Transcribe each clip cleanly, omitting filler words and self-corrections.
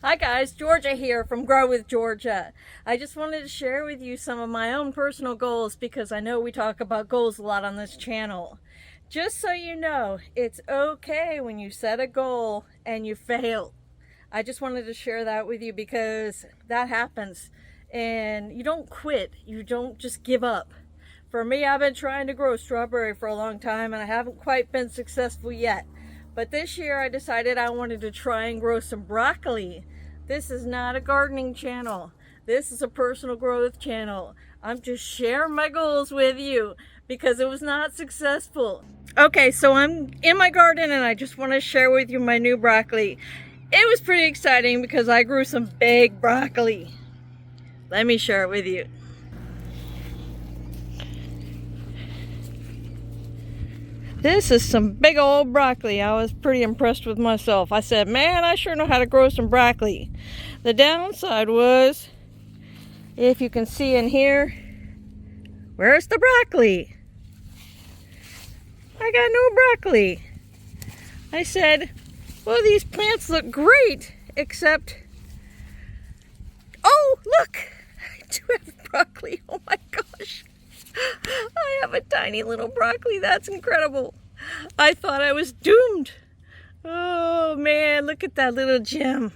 Hi guys, Georgia here from Grow with Georgia. I just wanted to share with you some of my own personal goals because I know we talk about goals a lot on this channel. Just so you know, it's okay when you set a goal and you fail. I just wanted to share that with you because that happens and you don't quit. You don't just give up. For me, I've been trying to grow strawberry for a long time and I haven't quite been successful yet. But this year I decided I wanted to try and grow some broccoli. This is not a gardening channel. This is a personal growth channel. I'm just sharing my goals with you because it was not successful. Okay, so I'm in my garden and I just want to share with you my new broccoli. It was pretty exciting because I grew some big broccoli. Let me share it with you. This is some big old broccoli. I was pretty impressed with myself. I said, man, I sure know how to grow some broccoli. The downside was, if you can see in here, where's the broccoli? I got no broccoli. I said, well, these plants look great, except, oh, look, I do have broccoli. Oh my gosh. I have a tiny little broccoli. That's incredible. I thought I was doomed. Oh man, look at that little gem.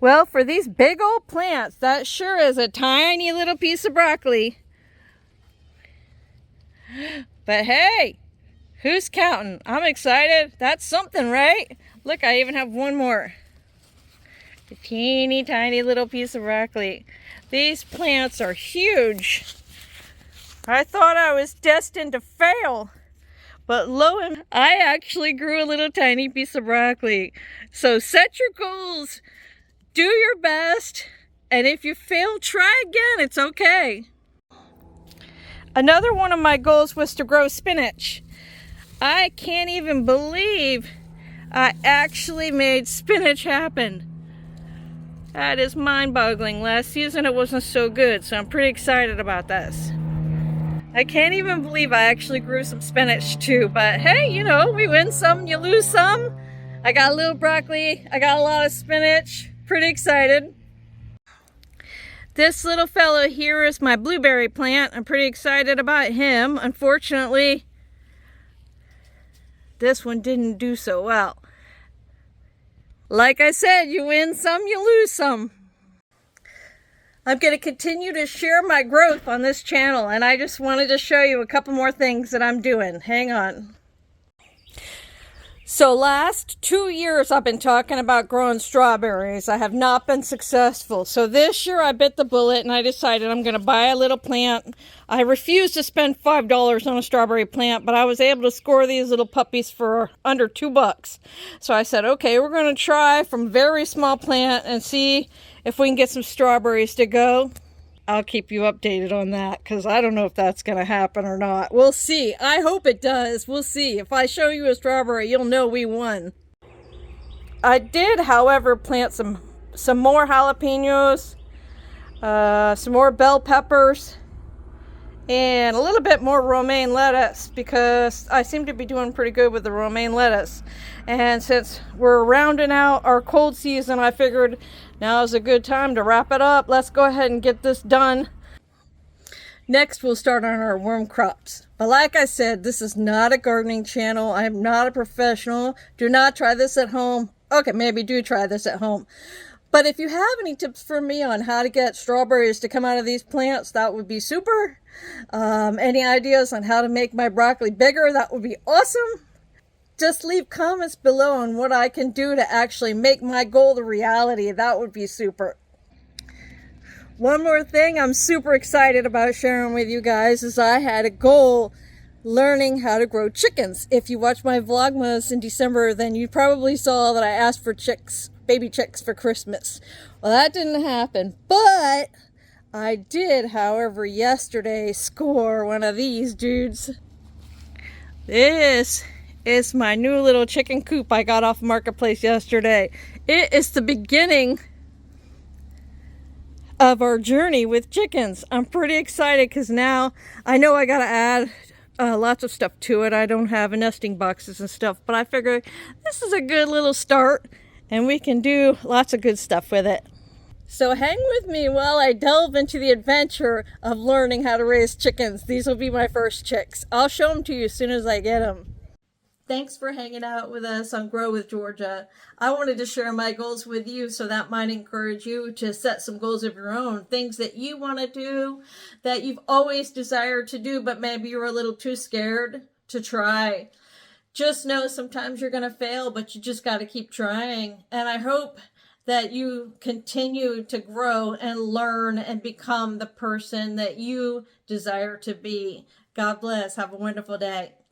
Well, for these big old plants, that sure is a tiny little piece of broccoli. But hey, who's counting? I'm excited. That's something, right? Look, I even have one more. A teeny tiny little piece of broccoli. These plants are huge. I thought I was destined to fail, but I actually grew a little tiny piece of broccoli. So set your goals, do your best, and if you fail, try again, it's okay. Another one of my goals was to grow spinach. I can't even believe I actually made spinach happen. That is mind-boggling. Last season it wasn't so good, so I'm pretty excited about this. I can't even believe I actually grew some spinach too, but hey, you know, we win some, you lose some. I got a little broccoli, I got a lot of spinach, pretty excited. This little fellow here is my blueberry plant. I'm pretty excited about him. Unfortunately, this one didn't do so well. Like I said, you win some, you lose some. I'm going to continue to share my growth on this channel, and I just wanted to show you a couple more things that I'm doing. Hang on. So last 2 years I've been talking about growing strawberries. I have not been successful. So this year I bit the bullet and I decided I'm going to buy a little plant. I refused to spend $5 on a strawberry plant, but I was able to score these little puppies for under $2. So I said, okay, we're going to try from a very small plant and see if we can get some strawberries to go. I'll keep you updated on that because I don't know if that's going to happen or not. We'll see. I hope it does. We'll see. If I show you a strawberry, you'll know we won. I did, however, plant some more jalapenos, some more bell peppers, and a little bit more romaine lettuce because I seem to be doing pretty good with the romaine lettuce. And since we're rounding out our cold season, I figured now is a good time to wrap it up. Let's go ahead and get this done. Next, we'll start on our worm crops. But like I said, this is not a gardening channel. I'm not a professional. Do not try this at home. Okay, maybe do try this at home. But if you have any tips for me on how to get strawberries to come out of these plants, that would be super. Any ideas on how to make my broccoli bigger, that would be awesome. Just leave comments below on what I can do to actually make my goal a reality. That would be super. One more thing I'm super excited about sharing with you guys is I had a goal learning how to grow chickens. If you watched my Vlogmas in December, then you probably saw that I asked for chicks, baby chicks for Christmas. Well, that didn't happen, but I did, however, yesterday score one of these dudes. This is my new little chicken coop I got off Marketplace yesterday. It is the beginning of our journey with chickens. I'm pretty excited because now I know I gotta add lots of stuff to it. I don't have nesting boxes and stuff, but I figure this is a good little start and we can do lots of good stuff with it. So hang with me while I delve into the adventure of learning how to raise chickens. These will be my first chicks. I'll show them to you as soon as I get them. Thanks for hanging out with us on Grow with Georgia. I wanted to share my goals with you, so that might encourage you to set some goals of your own. Things that you want to do, that you've always desired to do, but maybe you're a little too scared to try. Just know sometimes you're going to fail, but you just got to keep trying. And I hope that you continue to grow and learn and become the person that you desire to be. God bless. Have a wonderful day.